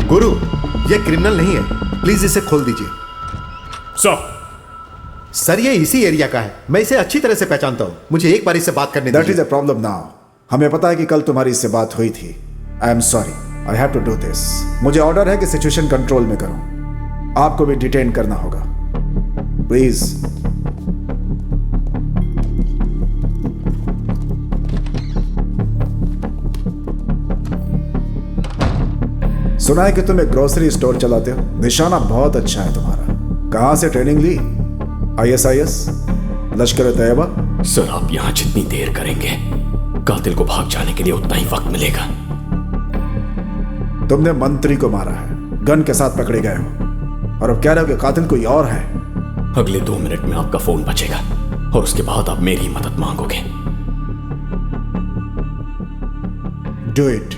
गुरु, ये क्रिमिनल नहीं है, प्लीज इसे खोल दीजिए। सर ये इसी एरिया का है, मैं इसे अच्छी तरह से पहचानता हूँ, मुझे एक बार इससे बात करने दीजिए। That is a problem now. हमें पता है कि कल तुम्हारी इससे बात हुई थी। I am sorry, I have to do this. मुझे ऑर्डर है कि सिचुएशन कंट्रोल में करो। आपको भी डिटेन करना होगा, प्लीज। सुना है कि तुम एक ग्रोसरी स्टोर चलाते हो। निशाना बहुत अच्छा है तुम्हारा। कहां से ट्रेनिंग ली? ISIS, लश्कर तैयबा? सर आप यहां जितनी देर करेंगे कातिल को भाग जाने के लिए उतना ही वक्त मिलेगा। तुमने मंत्री को मारा है, गन के साथ पकड़े गए हो, और अब कह रहे हो कि कातिल कोई और है। अगले 2 मिनट में आपका फोन बजेगा और उसके बाद आप मेरी मदद मांगोगे। Do it.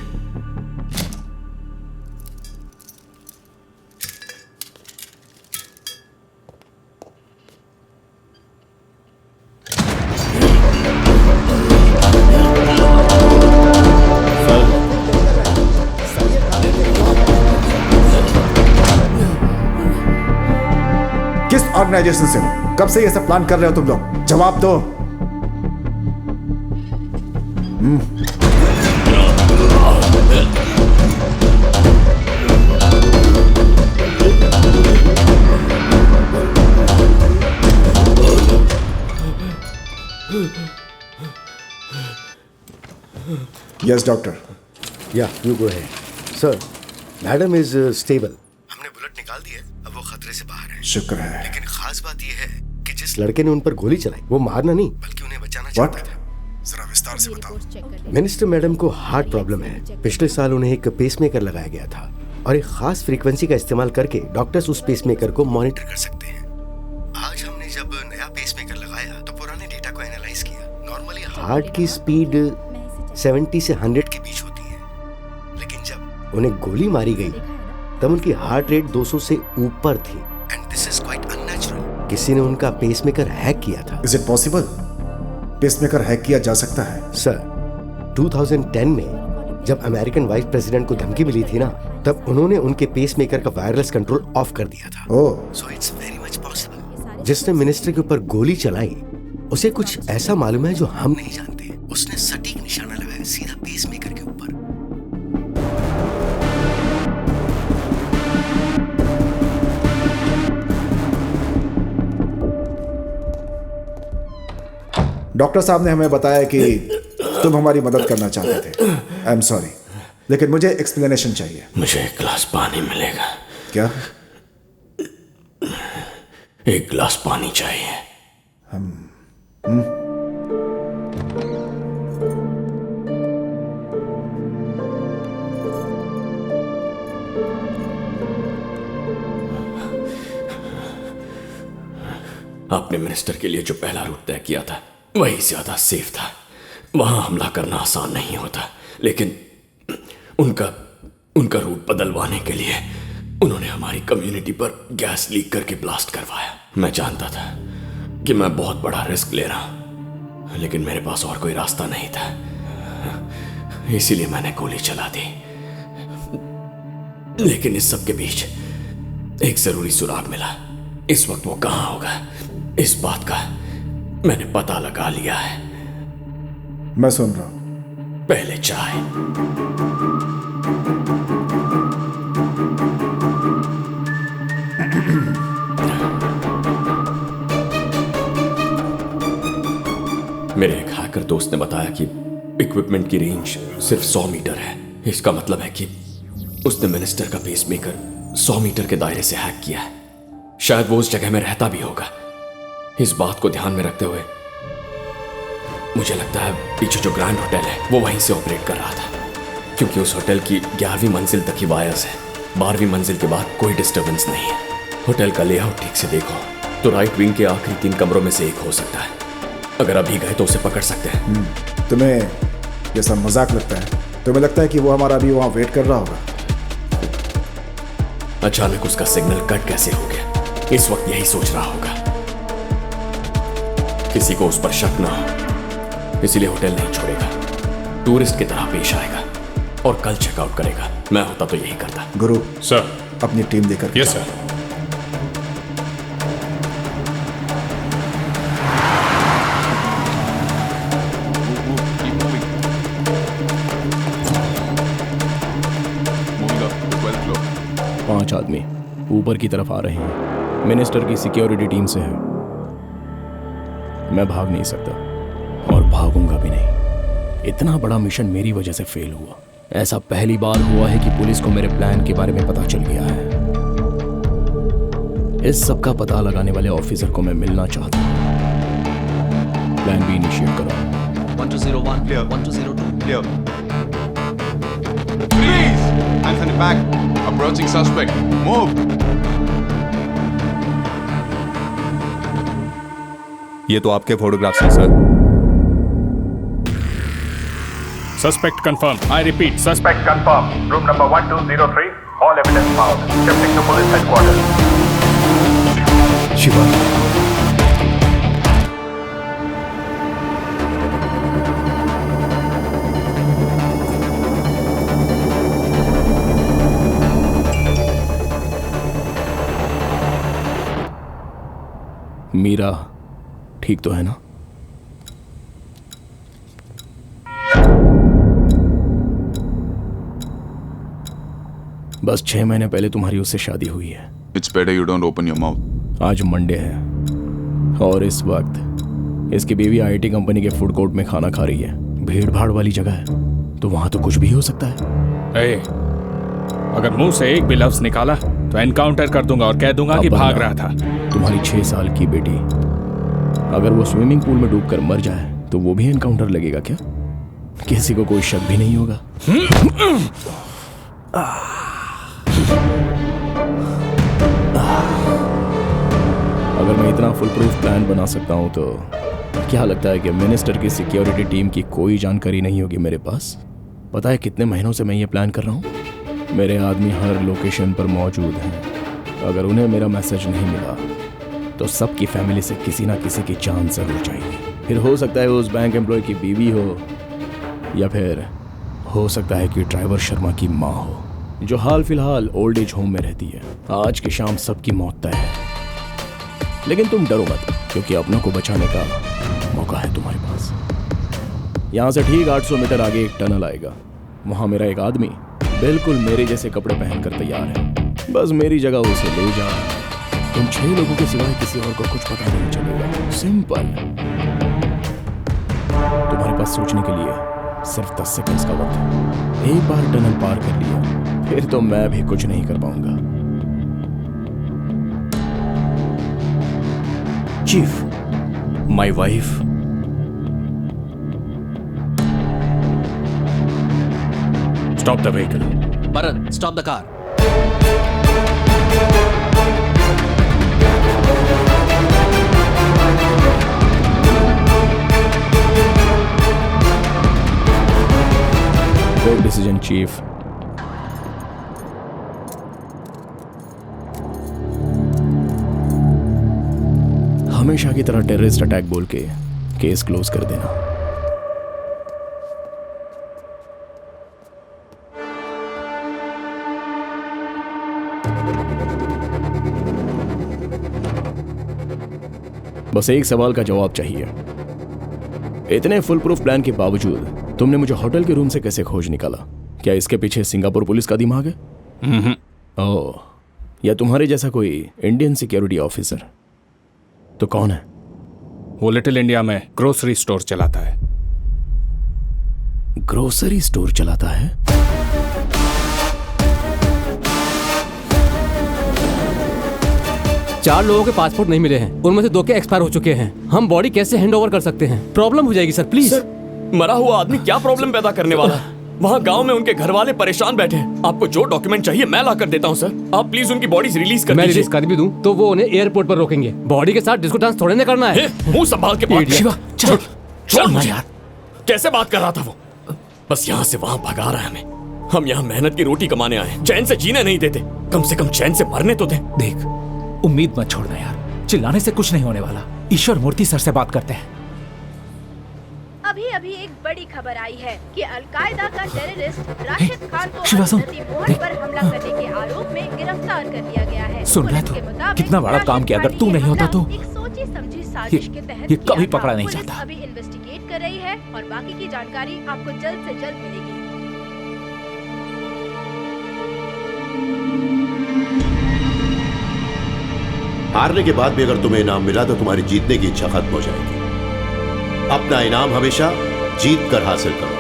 किस ऑर्गेनाइजेशन से हो? कब से ये सब प्लान कर रहे हो तुम लोग? जवाब दो। Yes doctor. Yeah, you go ahead. Sir, madam is stable. हमने बुलेट निकाल दी है, अब वो खतरे से बाहर है। शुक्र है। लेकिन खास बात ये है कि जिस लड़के ने उन पर गोली चलाई, वो मारना नहीं बल्कि उन्हें बचाना What? चाहता था। जरा विस्तार से बताओ। मिनिस्टर मैडम को हार्ट प्रॉब्लम है। पिछले साल उन्हें एक पेसमेकर लगाया गया था और एक खास फ्रीक्वेंसी का इस्तेमाल करके डॉक्टर्स उस पेसमेकर को मॉनिटर कर सकते हैं। आज हमने जब नया पेसमेकर लगाया तो पुराने डेटा को एनालाइज किया। नॉर्मली हार्ट की स्पीड 70 से 100 के बीच होती है, लेकिन जब उन्हें गोली मारी गई तब उनकी हार्ट रेट 200 से ऊपर थी। And this is quite unnatural. किसी ने उनका पेसमेकर हैक किया था। Is it possible? Pacemaker hack किया जा सकता है? सर, 2010 में जब अमेरिकन वाइस प्रेसिडेंट को धमकी मिली थी ना, तब उन्होंने उनके पेसमेकर का वायरलेस कंट्रोल ऑफ कर दिया था। Oh, so it's very much possible. जिसने मिनिस्टर के ऊपर गोली चलाई उसे कुछ ऐसा मालूम है जो हम नहीं जानते। उसने सटीक निशाना लगाया सीधा पेसमेकर के ऊपर। डॉक्टर साहब ने हमें बताया कि तुम हमारी मदद करना चाहते थे। आई एम सॉरी, लेकिन मुझे एक्सप्लेनेशन चाहिए। मुझे एक गिलास पानी मिलेगा? क्या? एक गिलास पानी चाहिए। आपने मिनिस्टर के लिए जो पहला रूट तय किया था वही ज्यादा सेफ था। वहां हमला करना आसान नहीं होता, लेकिन उनका रूट बदलवाने के लिए उन्होंने हमारी कम्युनिटी पर गैस लीक करके ब्लास्ट करवाया। मैं जानता था कि मैं बहुत बड़ा रिस्क ले रहा हूं, लेकिन मेरे पास और कोई रास्ता नहीं था, इसीलिए मैंने गोली चला दी। लेकिन इस सब के बीच एक जरूरी सुराग मिला। इस वक्त वो कहां होगा, इस बात का मैंने पता लगा लिया है। मैं सुन रहा हूं। पहले चाय। मेरे एक हैकर दोस्त ने बताया कि इक्विपमेंट की रेंज सिर्फ 100 मीटर है। इसका मतलब है कि उसने मिनिस्टर का पेसमेकर 100 मीटर के दायरे से हैक किया है। शायद वो उस जगह में रहता भी होगा। इस बात को ध्यान में रखते हुए मुझे लगता है पीछे जो ग्रैंड होटल है वो वहीं से ऑपरेट कर रहा था, क्योंकि उस होटल की 11वीं मंजिल तक ही वायर्स है। 12वीं मंजिल के बाद कोई डिस्टर्बेंस नहीं है। होटल का लेआउट ठीक से देखो तो राइट विंग के आखिरी 3 कमरों में से एक हो सकता है। अगर अभी गए तो उसे पकड़ सकते हैं। तुम्हें ये सब मजाक लगता है? तुम्हें लगता है कि वो हमारा अभी वहां वेट कर रहा होगा? अचानक उसका सिग्नल कट कैसे हो गया, इस वक्त यही सोच रहा होगा। किसी को उस पर शक ना हो, इसलिए होटल नहीं छोड़ेगा। टूरिस्ट की तरह पेश आएगा। और कल चेकआउट करेगा। मैं होता तो यही करता। गुरु, सर। अपनी टीम देकर yes sir. Keep moving. Moving up to 12th floor. 5 आदमी ऊपर की तरफ आ रहे हैं। मिनिस्टर की सिक्योरिटी टीम से है। मैं भाग नहीं सकता और भागूंगा भी नहीं। इतना बड़ा मिशन मेरी वजह से फेल हुआ। ऐसा पहली बार हुआ है कि पुलिस को मेरे प्लान के बारे में पता चल गया है। इस सब का पता लगाने वाले ऑफिसर को मैं मिलना चाहता हूं। प्लान बी इनिशिएट करो। 1201 clear. 1202 Clear. Freeze! Hands on the back. Approaching suspect. Move. ये तो आपके फोटोग्राफ्स हैं sir. Suspect confirmed. I repeat, Suspect confirmed. Room number 1203. All evidence found. Shifting to police headquarters. Shiva, Meera ठीक तो है ना? बस 6 महीने पहले तुम्हारी उससे शादी हुई है। It's better you don't open your mouth. आज मंडे है और इस वक्त इसकी बीवी आईटी कंपनी के फूड कोर्ट में खाना खा रही है। भीड़ भाड़ वाली जगह है तो वहां तो कुछ भी हो सकता है। ए, अगर मुंह से एक भी लफ्ज निकाला तो एनकाउंटर कर दूंगा और कह दूंगा कि भाग रहा था। तुम्हारी 6 साल की बेटी अगर वो स्विमिंग पूल में डूबकर मर जाए तो वो भी एनकाउंटर लगेगा क्या? किसी को कोई शक भी नहीं होगा। अगर मैं इतना फुल प्रूफ प्लान बना सकता हूं तो क्या लगता है कि मिनिस्टर की सिक्योरिटी टीम की कोई जानकारी नहीं होगी मेरे पास? पता है कितने महीनों से मैं ये प्लान कर रहा हूं? मेरे आदमी हर लोकेशन पर मौजूद हैं। अगर उन्हें मेरा मैसेज नहीं मिला तो सबकी फैमिली से किसी ना किसी की जान जरूर जाएगी। फिर हो सकता है उस बैंक एम्प्लॉय की बीवी हो या फिर हो सकता है कि ड्राइवर शर्मा की माँ हो जो हाल फिलहाल ओल्ड एज होम में रहती है। आज की शाम सबकी मौत तय है, लेकिन तुम डरो मत क्योंकि अपनों को बचाने का मौका है तुम्हारे पास। यहाँ से ठीक 800 मीटर आगे एक टनल आएगा। वहाँ मेरा एक आदमी बिल्कुल मेरे जैसे कपड़े पहनकर तैयार है। बस मेरी जगह उसे ले जाओ। तुम 6 लोगों के सिवाय किसी और को कुछ पता नहीं चलेगा। सिंपल। तुम्हारे पास सोचने के लिए सिर्फ 10 सेकंड्स का वक्त है। एक बार टनल पार कर लिया फिर तो मैं भी कुछ नहीं कर पाऊंगा। Chief, my wife Stop the vehicle. Bharat, stop the car. Good decision chief. हमेशा की तरह टेररिस्ट अटैक बोल के केस क्लोज कर देना। बस एक सवाल का जवाब चाहिए। इतने फुल प्रूफ प्लान के बावजूद तुमने मुझे होटल के रूम से कैसे खोज निकाला? क्या इसके पीछे सिंगापुर पुलिस का दिमाग है? ओह, या तुम्हारे जैसा कोई इंडियन सिक्योरिटी ऑफिसर? तो कौन है? वो लिटिल इंडिया में ग्रोसरी स्टोर चलाता है। ग्रोसरी स्टोर चलाता है? चार लोगों के पासपोर्ट नहीं मिले हैं, उनमें से 2 के एक्सपायर हो चुके हैं। हम बॉडी कैसे हैंड ओवर कर सकते हैं? प्रॉब्लम हो जाएगी सर, प्लीज। सर, मरा हुआ आदमी क्या प्रॉब्लम पैदा करने वाला है? वहाँ गांव में उनके घर वाले परेशान बैठे हैं। आपको जो डॉक्यूमेंट चाहिए मैं ला कर देता हूँ सर। आप प्लीज उनकी बॉडीज रिलीज कर मैं दीजिए। रिलीज कर भी दूं तो वो उन्हें एयरपोर्ट पर रोकेंगे। बॉडी के साथ डिस्को डांस थोड़े ना करना है। मुंह संभाल के बात शिवा, चल छोड़ मुझे यार। कैसे बात कर रहा था वो? बस यहाँ से वहाँ भगा रहा है हमें। हम यहाँ मेहनत की रोटी कमाने आए, चैन से जीने नहीं देते। कम से कम चैन से मरने तो दे। देख, उम्मीद मत छोड़ना यार, चिल्लाने से कुछ नहीं होने वाला। ईश्वर मूर्ति सर से बात करते हैं। अभी अभी एक बड़ी खबर आई है कि अलकायदा का टेररिस्ट राशिद खान को शिवा सुन, हज़रत मोहन पर हमला करने के आरोप में गिरफ्तार कर लिया गया है। सुन रहा पुलिस के तू मुताबिक कितना बड़ा काम किया, अगर तू नहीं होता तो एक सोची समझी साजिश के तहत ये किया कभी था। पकड़ा नहीं पुलिस जाता। अभी इन्वेस्टिगेट कर रही है और बाकी की जानकारी आपको जल्द से जल्द मिलेगी। हारने के बाद भी अगर तुम्हें इनाम मिला तो तुम्हारी जीतने की इच्छा खत्म हो जाएगी। अपना इनाम हमेशा जीत कर हासिल करो।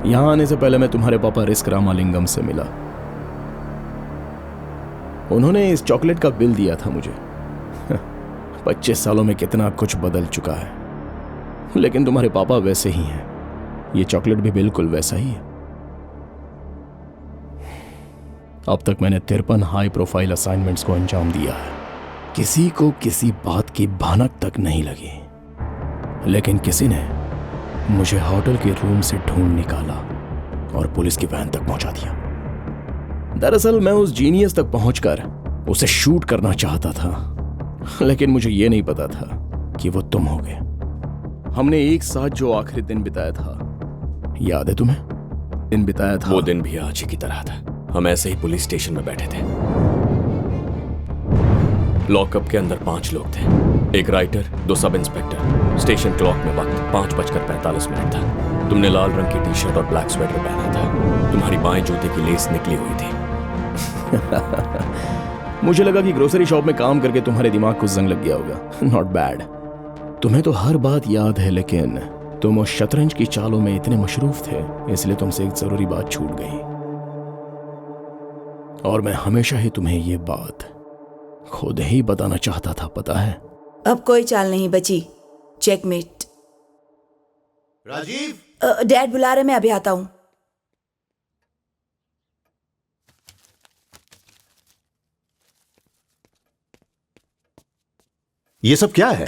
यहां आने से पहले मैं तुम्हारे पापा रिस्क रामालिंगम से मिला। उन्होंने इस चॉकलेट का बिल दिया था मुझे। 25 सालों में कितना कुछ बदल चुका है, लेकिन तुम्हारे पापा वैसे ही हैं। ये चॉकलेट भी बिल्कुल वैसा ही है। अब तक मैंने 53 हाई प्रोफाइल असाइनमेंट्स को अंजाम दिया है। किसी को किसी बात की भनक तक नहीं लगी, लेकिन किसी ने मुझे होटल के रूम से ढूंढ निकाला और पुलिस की वैन तक पहुंचा दिया। दरअसल मैं उस जीनियस तक पहुंचकर उसे शूट करना चाहता था, लेकिन मुझे यह नहीं पता था कि वो तुम होगे। हमने एक साथ जो आखिरी दिन बिताया था, याद है तुम्हें? दिन बिताया था। वो दिन भी आज ही की तरह था। हम ऐसे ही पुलिस स्टेशन में बैठे थे। लॉकअप के अंदर 5 लोग थे, एक writer, 2 sub inspector. Station clock में वक्त 5:45 था। तुमने लाल रंग की टी शर्ट और ब्लैक स्वेटर पहना था। तुम्हारी बाएं जूते की लेस निकली हुई थी। मुझे लगा कि ग्रोसरी शॉप में काम करके तुम्हारे दिमाग को जंग लग गया होगा। Not bad. तुम्हें तो हर बात याद है, लेकिन तुम उस शतरंज की चालों में इतने मशरूफ थे, इसलिए तुमसे एक जरूरी बात छूट गई। और मैं हमेशा ही तुम्हें ये बात खुद ही बताना चाहता था, पता है? अब कोई चाल नहीं बची। चेकमेट। राजीव, डैड बुला रहे, मैं अभी आता हूं। ये सब क्या है?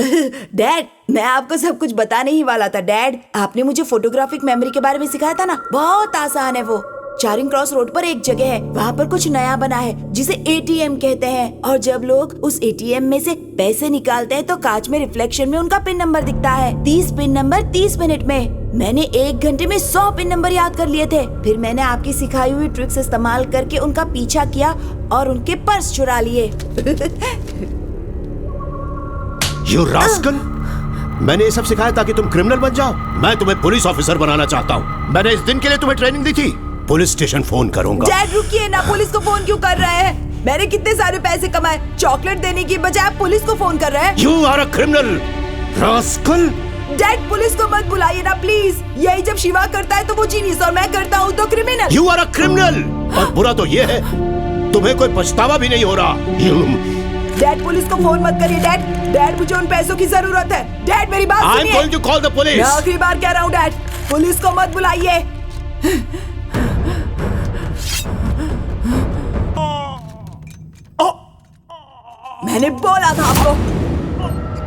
डैड, मैं आपको सब कुछ बताने ही वाला था। डैड, आपने मुझे फोटोग्राफिक मेमोरी के बारे में सिखाया था ना, बहुत आसान है वो। चारिंग क्रॉस रोड पर एक जगह है, वहाँ पर कुछ नया बना है जिसे एटीएम कहते हैं। और जब लोग उस एटीएम में से पैसे निकालते हैं तो कांच में रिफ्लेक्शन में उनका पिन नंबर दिखता है। 30 पिन नंबर 30 मिनट में। मैंने 1 घंटे में 100 पिन नंबर याद कर लिए थे। फिर मैंने आपकी सिखाई हुई ट्रिक्स इस्तेमाल करके उनका पीछा किया और उनके पर्स चुरा लिए। You rascal! मैंने ये सब सिखाया ताकि तुम क्रिमिनल बन जाओ। मैं तुम्हें पुलिस ऑफिसर बनाना चाहता हूँ। मैंने इस दिन के लिए तुम्हें ट्रेनिंग दी थी। पुलिस स्टेशन फोन करूंगा। डैड रुकिए ना, पुलिस को फोन क्यों कर रहे हैं? मैंने कितने सारे पैसे कमाए, चॉकलेट देने की बजाय आप पुलिस को फोन कर रहे हैं। You are a criminal, rascal! Dad police को मत बुलाइए ना प्लीज। यही जब शिवा करता है तो वो जीनियस और मैं करता हूँ तो criminal. You are a criminal! और बुरा तो ये है, तुम्हें कोई पछतावा भी नहीं हो रहा। डैड पुलिस को फोन मत करिए डैड। डैड मुझे उन पैसों की जरूरत है। डैड मेरी बात सुनिए। I'm going to call the police. मैं आखिरी बार कह रहा हूँ डैड, पुलिस को मत बुलाइए। मैंने बोला था आपको,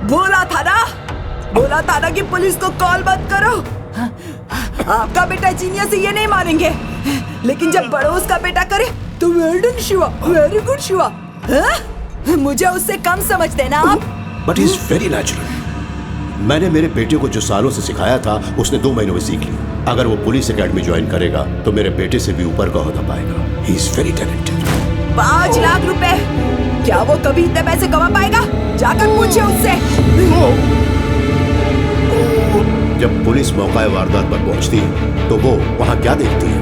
बोला था ना कि पुलिस को कॉल मत करो। आपका बेटा जीनियस है, ये नहीं मानेंगे, लेकिन जब पड़ोस का बेटा करे तो well done Shiva, very good Shiva. मुझे उससे कम समझते ना आप। But he's very natural. मैंने मेरे बेटे को जो सालों से सिखाया था उसने 2 महीनों में सीख लिया। अगर वो पुलिस एकेडमी ज्वाइन करेगा तो मेरे बेटे से भी ऊपर का ओहदा पाएगा। He is very talented. 5 lakh रुपए, क्या वो कभी इतने पैसे कमा पाएगा? जाकर पूछिए उससे। जब पुलिस मौका वारदात पर पहुंचती है तो वो वहां क्या देखती है?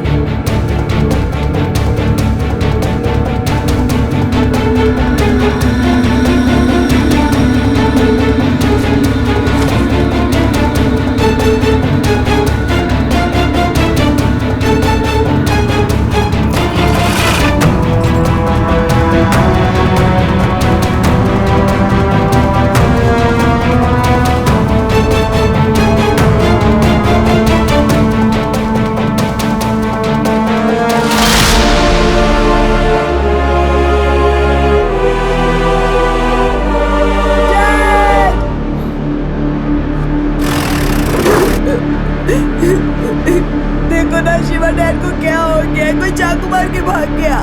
भाग गया।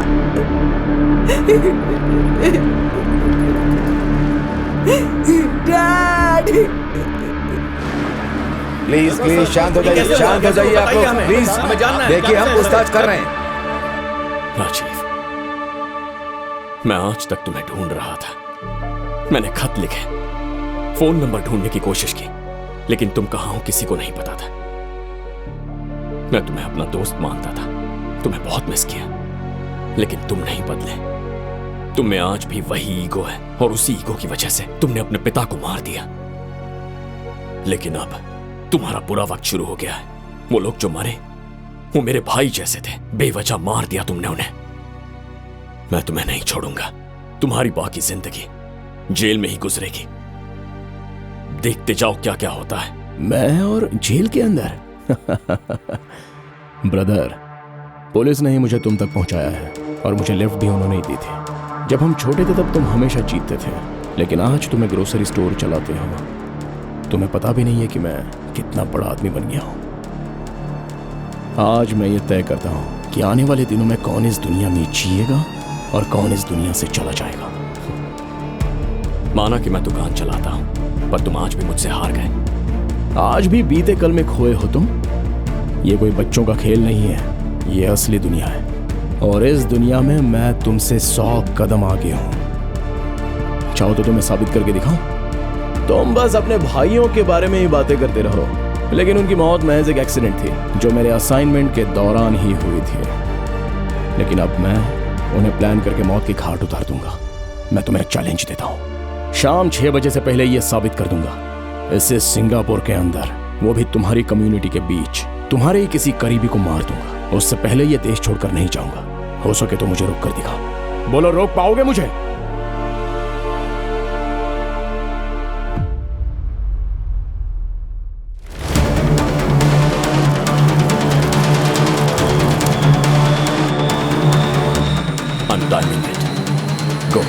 डैड प्लीज प्लीज शांत हो जाइए, शांत हो जाइए आप लोग प्लीज। देखिए हम पूछताछ कर रहे हैं। राजीव, मैं आज तक तुम्हें ढूंढ रहा था। मैंने खत लिखे, फोन नंबर ढूंढने की कोशिश की, लेकिन तुम कहां हो किसी को नहीं पता था। मैं तुम्हें अपना दोस्त मानता था, तुम्हें बहुत मिस किया, लेकिन तुम नहीं बदले। तुम में आज भी वही ईगो है और उसी ईगो की वजह से तुमने अपने पिता को मार दिया। लेकिन अब तुम्हारा बुरा वक्त शुरू हो गया है। वो लोग जो मरे वो मेरे भाई जैसे थे, बेवजह मार दिया तुमने उन्हें। मैं तुम्हें नहीं छोड़ूंगा। तुम्हारी बाकी जिंदगी जेल में ही गुजरेगी। देखते जाओ क्या क्या होता है। मैं और जेल के अंदर? ब्रदर, पुलिस ने ही मुझे तुम तक पहुंचाया है और मुझे लिफ्ट भी उन्होंने ही दी थी। जब हम छोटे थे तब तुम हमेशा जीतते थे, लेकिन आज तुम्हें ग्रोसरी स्टोर चलाते हो। तुम्हें पता भी नहीं है कि मैं कितना बड़ा आदमी बन गया हूं। आज मैं ये तय करता हूं कि आने वाले दिनों में कौन इस दुनिया में जिएगा और कौन इस दुनिया से चला जाएगा। माना कि मैं दुकान चलाता हूं, पर तुम आज भी मुझसे हार गए। आज भी बीते कल में खोए हो तुम। ये कोई बच्चों का खेल नहीं है, ये असली दुनिया है और इस दुनिया में मैं तुमसे 100 कदम आगे हूं। चाहो तो तुम्हें साबित करके दिखाऊं? तुम बस अपने भाइयों के बारे में ही बातें करते रहो, लेकिन उनकी मौत महज एक एक्सीडेंट थी जो मेरे असाइनमेंट के दौरान ही हुई थी। लेकिन अब मैं उन्हें प्लान करके मौत की घाट उतार दूंगा। मैं तुम्हें चैलेंज देता हूं, शाम 6 बजे से पहले यह साबित कर दूंगा। इसे सिंगापुर के अंदर, वो भी तुम्हारी कम्युनिटी के बीच, तुम्हारे ही किसी करीबी को मार दूंगा। उससे पहले यह देश छोड़कर नहीं जाऊंगा। हो सके तो मुझे रोक कर दिखाओ। बोलो, रोक पाओगे मुझे? I'm timing it. Go.